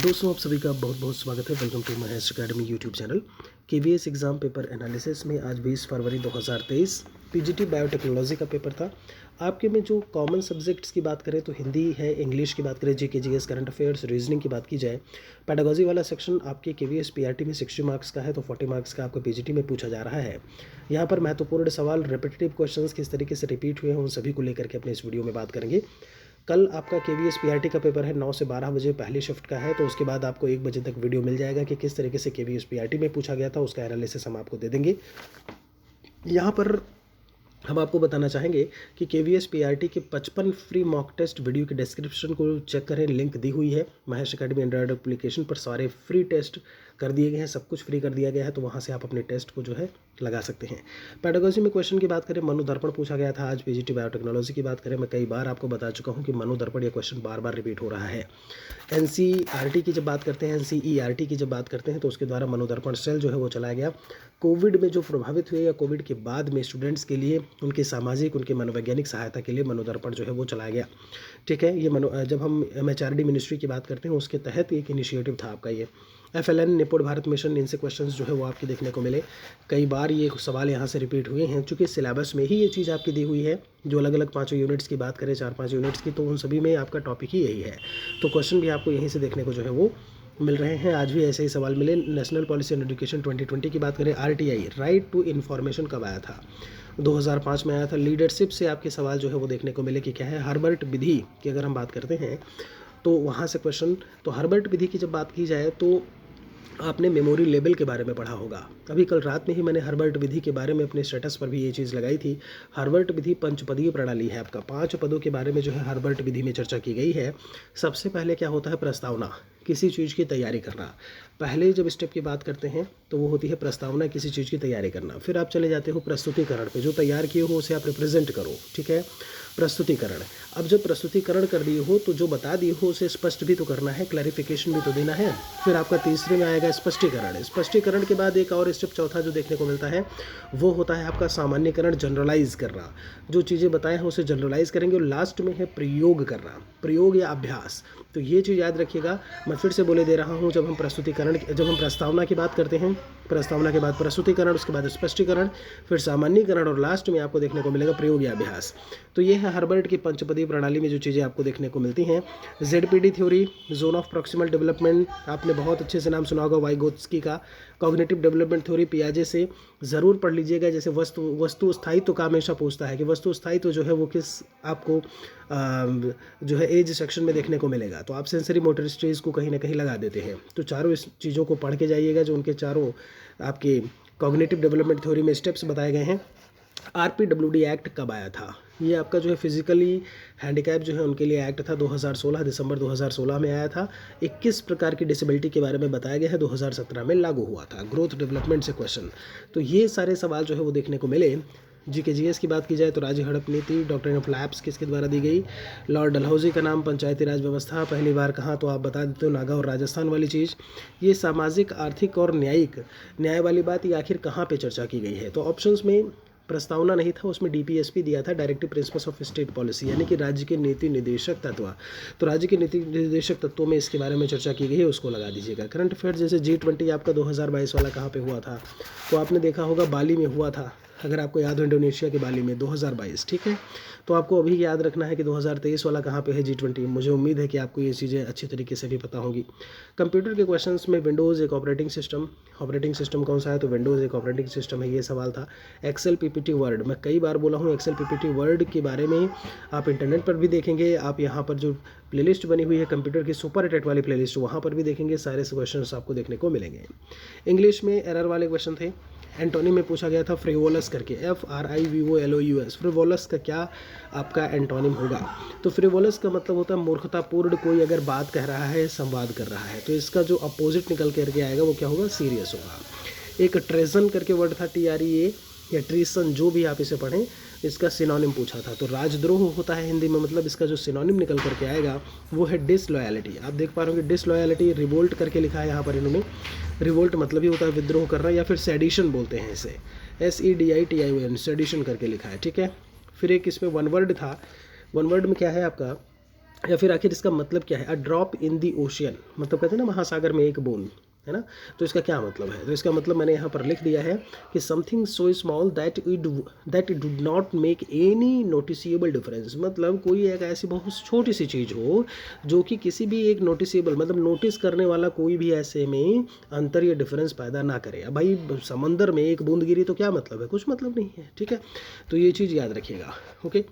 दोस्तों आप सभी का बहुत बहुत स्वागत है। Welcome to Mahesh academy YouTube channel. KVS exam paper analysis में आज 20 फरवरी 2023 पीजीटी बायोटेक्नोलॉजी का पेपर था। आपके में जो कॉमन सब्जेक्ट्स की बात करें तो हिंदी है, इंग्लिश की बात करें, GK GS, current affairs, reasoning की बात की जाए। पेडागोजी वाला सेक्शन आपके केवीएस पीआरटी में 60 मार्क्स का है, तो 40 मार्क्स का आपको पीजीटी में पूछा जा रहा है। यहाँ पर महत्वपूर्ण सवाल, रिपीटेटिव क्वेश्चंस किस तरीके से रिपीट हुए हैं उन सभी को लेकर के अपने इस वीडियो में बात करेंगे। कल आपका केवीएस पीआरटी का पेपर है, 9 से 12 बजे पहली शिफ्ट का है, तो उसके बाद आपको 1 बजे तक वीडियो मिल जाएगा कि किस तरीके से केवीएस पीआरटी में पूछा गया था, उसका एनालिसिस हम आपको दे देंगे। यहाँ पर हम आपको बताना चाहेंगे कि केवीएस पीआरटी के 55 फ्री मॉक टेस्ट वीडियो के डिस्क्रिप्शन को चेक करें, लिंक दी हुई है। महेश अकेडमी एंड्रॉयड एप्लीकेशन पर सारे फ्री टेस्ट कर दिए गए हैं, सब कुछ फ्री कर दिया गया है, तो वहाँ से आप अपने टेस्ट को जो है लगा सकते हैं। पेडागोजी में क्वेश्चन की बात करें, मनु दर्पण पूछा गया था। आज पीजीटी बायोटेक्नोलॉजी की बात करें, मैं कई बार आपको बता चुका हूँ कि मनु दर्पण ये क्वेश्चन बार बार रिपीट हो रहा है। एनसीईआरटी की जब बात करते हैं, एनसीईआरटी की जब बात करते हैं तो उसके द्वारा मनु दर्पण सेल जो है वो चलाया गया। कोविड में जो प्रभावित हुए या कोविड के बाद में स्टूडेंट्स के लिए उनके सामाजिक, उनके मनोवैज्ञानिक सहायता के लिए मनु दर्पण जो है वो चलाया गया। ठीक है, ये जब हम एमएचआरडी मिनिस्ट्री की बात करते हैं उसके तहत एक इनिशिएटिव था आपका ये। एफएलएन निपुण भारत मिशन, इनसे क्वेश्चंस जो है वो आपके देखने को मिले। कई बार ये सवाल यहाँ से रिपीट हुए हैं, चूँकि सिलेबस में ही ये चीज़ आपकी दी हुई है। जो अलग अलग 5 यूनिट्स की बात करें, 4-5 यूनिट्स की, तो उन सभी में आपका टॉपिक ही यही है, तो क्वेश्चन भी आपको यहीं से देखने को जो है वो मिल रहे हैं। आज भी ऐसे ही सवाल मिले। नेशनल पॉलिसी एंड एजुकेशन 2020 की बात करें, आरटीआई, राइट टू इन्फॉर्मेशन, कब आया था? 2005 में आया था। लीडरशिप से आपके सवाल जो है वो देखने को मिले कि क्या है। हर्बर्ट विधि की अगर हम बात करते हैं तो वहाँ से क्वेश्चन, तो हर्बर्ट विधि की जब बात की जाए तो आपने मेमोरी लेवल के बारे में पढ़ा होगा। अभी कल रात में ही मैंने हर्बर्ट विधि के बारे में अपने स्टेटस पर भी ये चीज़ लगाई थी। हर्बर्ट विधि पंचपदीय प्रणाली है आपका, 5 पदों के बारे में जो है हर्बर्ट विधि में चर्चा की गई है। सबसे पहले क्या होता है? प्रस्तावना, किसी चीज़ की तैयारी करना। पहले जब स्टेप की बात करते हैं तो वो होती है प्रस्तावना, किसी चीज़ की तैयारी करना। फिर आप चले जाते हो प्रस्तुतिकरण पे, जो तैयार किए हो उसे आप रिप्रेजेंट करो। ठीक है, प्रस्तुतिकरण। अब जब प्रस्तुतिकरण कर दिए हो तो जो बता दिए हो उसे स्पष्ट भी तो करना है, क्लैरिफिकेशन भी तो देना है। फिर आपका तीसरे में आएगा स्पष्टीकरण। स्पष्टीकरण के बाद एक और स्टेप चौथा जो देखने को मिलता है वो होता है आपका सामान्यकरण, जनरलाइज करना। जो चीज़ें बताए हैं उसे जनरलाइज करेंगे। और लास्ट में है प्रयोग करना, प्रयोग या अभ्यास। तो ये चीज़ याद रखिएगा। मैं फिर से बोले दे रहा हूँ, जब हम प्रस्तावना की बात करते हैं, प्रस्तावना के बाद प्रस्तुतिकरण, उसके बाद स्पष्टीकरण, फिर सामान्यीकरण और लास्ट में आपको देखने को मिलेगा प्रयोग या अभ्यास। तो ये है हर्बर्ट की पंचपदी प्रणाली में जो चीज़ें आपको देखने को मिलती हैं। ZPD theory, zone of proximal development, आपने बहुत अच्छे से नाम सुना होगा वाइगोत्स्की का। कॉग्निटिव डेवलपमेंट थ्योरी पियाजे से ज़रूर पढ़ लीजिएगा। जैसे वस्तु स्थायित्व का हमेशा पूछता है कि वस्तु स्थायित्व जो है वो किस आपको जो है एज सेक्शन में देखने को मिलेगा, तो आप सेंसरी मोटर स्टेज को कहीं ना कहीं लगा देते हैं। तो चारों इस चीज़ों को पढ़ के जाइएगा, जो उनके चारों आपके कॉग्निटिव डेवलपमेंट थ्योरी में स्टेप्स बताए गए हैं। आरपीडब्ल्यूडी एक्ट कब आया था? ये आपका जो है फिजिकली हैंडीकैप जो है उनके लिए एक्ट था, 2016, दिसंबर 2016 में आया था। 21 प्रकार की डिसेबिलिटी के बारे में बताया गया है, 2017 में लागू हुआ था। ग्रोथ डेवलपमेंट से क्वेश्चन, तो ये सारे सवाल जो है वो देखने को मिले। जीके जीएस की बात की जाए तो राज्य हड़प नीति, डॉक्ट्रिन ऑफ लैप्स किसके द्वारा दी गई? लॉर्ड डलहौजी का नाम। पंचायती राज व्यवस्था पहली बार कहाँ? तो आप बता देते हो नागा और राजस्थान वाली चीज़। ये सामाजिक, आर्थिक और न्याय वाली बात, ये आखिर कहाँ पे चर्चा की गई है? तो ऑप्शंस में प्रस्तावना नहीं था, उसमें डीपीएसपी दिया था, directive principles of state policy, यानी कि राज्य के नीति निर्देशक तत्व। तो राज्य के नीति निर्देशक तत्वों में इसके बारे में चर्चा की गई है, उसको लगा दीजिएगा। करंट अफेयर जैसे G20 आपका 2022 वाला कहाँ पे हुआ था? तो आपने देखा होगा बाली में हुआ था, अगर आपको याद हो, इंडोनेशिया के बाली में 2022। ठीक है, तो आपको अभी याद रखना है कि 2023 वाला कहाँ पे है, G20। मुझे उम्मीद है कि आपको ये चीज़ें अच्छी तरीके से भी पता होंगी। कंप्यूटर के क्वेश्चंस में विंडोज़ एक ऑपरेटिंग सिस्टम कौन सा है? तो विंडोज़ एक ऑपरेटिंग सिस्टम है, ये सवाल था। एक्सेल, पीपीटी, वर्ड, मैं कई बार बोला हूँ एक्सेल, पीपीटी, वर्ड के बारे में आप इंटरनेट पर भी देखेंगे। आप यहाँ पर जो प्लेलिस्ट बनी हुई है कंप्यूटर की सुपर हिट वाली प्लेलिस्ट, वहाँ पर भी देखेंगे, सारे क्वेश्चन आपको देखने को मिलेंगे। इंग्लिश में एरर वाले क्वेश्चन थे। एंटोनिम में पूछा गया था फ्रिवोलस करके, FRIVOLOUS। फ्रिवोलस का क्या आपका एंटोनिम होगा? तो फ्रिवोलस का मतलब होता है मूर्खतापूर्ण। कोई अगर बात कह रहा है, संवाद कर रहा है, तो इसका जो अपोजिट निकल करके आएगा वो क्या होगा? सीरियस होगा। एक ट्रेजन करके वर्ड था, TREA या ट्रीसन, जो भी आप इसे पढ़ें, इसका सिनोनिम पूछा था। तो राजद्रोह होता है हिंदी में, मतलब इसका जो सिनोनिम निकल करके आएगा वो है डिसलॉयलिटी। आप देख पा रहे हो कि डिसलॉयलिटी, रिवोल्ट करके लिखा है यहाँ पर इन्होंने। रिवोल्ट मतलब ही होता है विद्रोह करना, या फिर सेडिशन बोलते हैं इसे, SEDITION, सेडिशन करके लिखा है। ठीक है, फिर एक इसमें वन वर्ड था। वन वर्ड में क्या है आपका? या फिर आखिर इसका मतलब क्या है। A drop in the ocean, मतलब कहते हैं ना महासागर में एक बूंद, है ना। तो इसका क्या मतलब है, तो इसका मतलब मैंने यहाँ पर लिख दिया है कि something so small that it do not make any noticeable difference, मतलब कोई एक ऐसी बहुत छोटी सी चीज़ हो जो कि किसी भी एक नोटिसेबल, मतलब नोटिस करने वाला कोई भी ऐसे में अंतर या डिफरेंस पैदा ना करे। अब भाई समंदर में एक बूंद गिरी तो क्या मतलब है, कुछ मतलब नहीं है, ठीक है। तो ये चीज़ याद रखिएगा, ओके।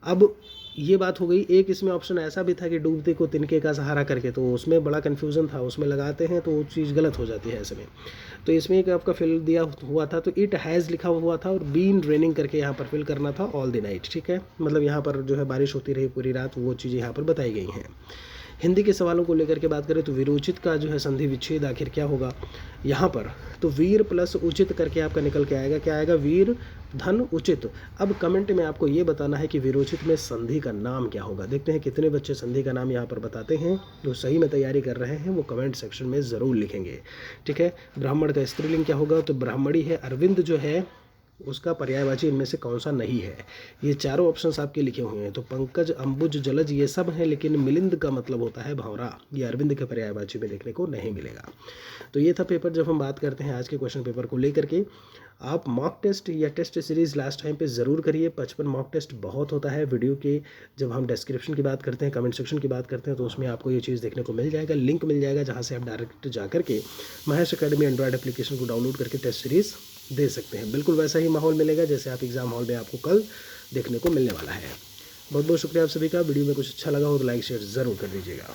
अब ये बात हो गई। एक इसमें ऑप्शन ऐसा भी था कि डूबते को तिनके का सहारा करके, तो उसमें बड़ा कन्फ्यूज़न था, उसमें लगाते हैं तो वो चीज़ गलत हो जाती है ऐसे में। तो इसमें एक आपका फिल दिया हुआ था, तो इट हैज़ लिखा हुआ था और बीन रेनिंग करके यहाँ पर फिल करना था ऑल द नाइट, ठीक है। मतलब यहाँ पर जो है बारिश होती रही पूरी रात, वो चीज़ें यहाँ पर बताई गई हैं। हिंदी के सवालों को लेकर के बात करें तो विरोचित का जो है संधि विच्छेद आखिर क्या होगा यहाँ पर, तो वीर प्लस उचित करके आपका निकल के आएगा, क्या आएगा, वीर धन उचित। अब कमेंट में आपको ये बताना है कि विरोचित में संधि का नाम क्या होगा। देखते हैं कितने बच्चे संधि का नाम यहाँ पर बताते हैं, जो सही में तैयारी कर रहे हैं वो कमेंट सेक्शन में ज़रूर लिखेंगे, ठीक है। ब्राह्मण का स्त्रीलिंग क्या होगा, तो ब्राह्मणी है। अरविंद जो है उसका पर्यायवाची इनमें से कौन सा नहीं है। ये चारों ऑप्शंस आपके लिखे हुए हैं, तो पंकज, अंबुज, जलज ये सब हैं, लेकिन मिलिंद का मतलब होता है भंवरा, ये अरविंद के पर्यायवाची में देखने को नहीं मिलेगा। तो ये था पेपर। जब हम बात करते हैं आज के क्वेश्चन पेपर को लेकर के, आप मॉक टेस्ट या टेस्ट सीरीज़ लास्ट टाइम पे ज़रूर करिए। 55 मॉक टेस्ट बहुत होता है वीडियो के। जब हम डिस्क्रिप्शन की बात करते हैं, कमेंट सेक्शन की बात करते हैं, तो उसमें आपको ये चीज़ देखने को मिल जाएगा, लिंक मिल जाएगा, जहाँ से आप डायरेक्ट जा करके महेश अकेडमी एंड्रॉयड एप्लीकेशन को डाउनलोड करके टेस्ट सीरीज़ दे सकते हैं। बिल्कुल वैसा ही माहौल मिलेगा जैसे आप एग्ज़ाम हॉल में आपको कल देखने को मिलने वाला है। बहुत बहुत शुक्रिया आप सभी का। वीडियो में कुछ अच्छा लगा हो तो लाइक शेयर ज़रूर कर दीजिएगा।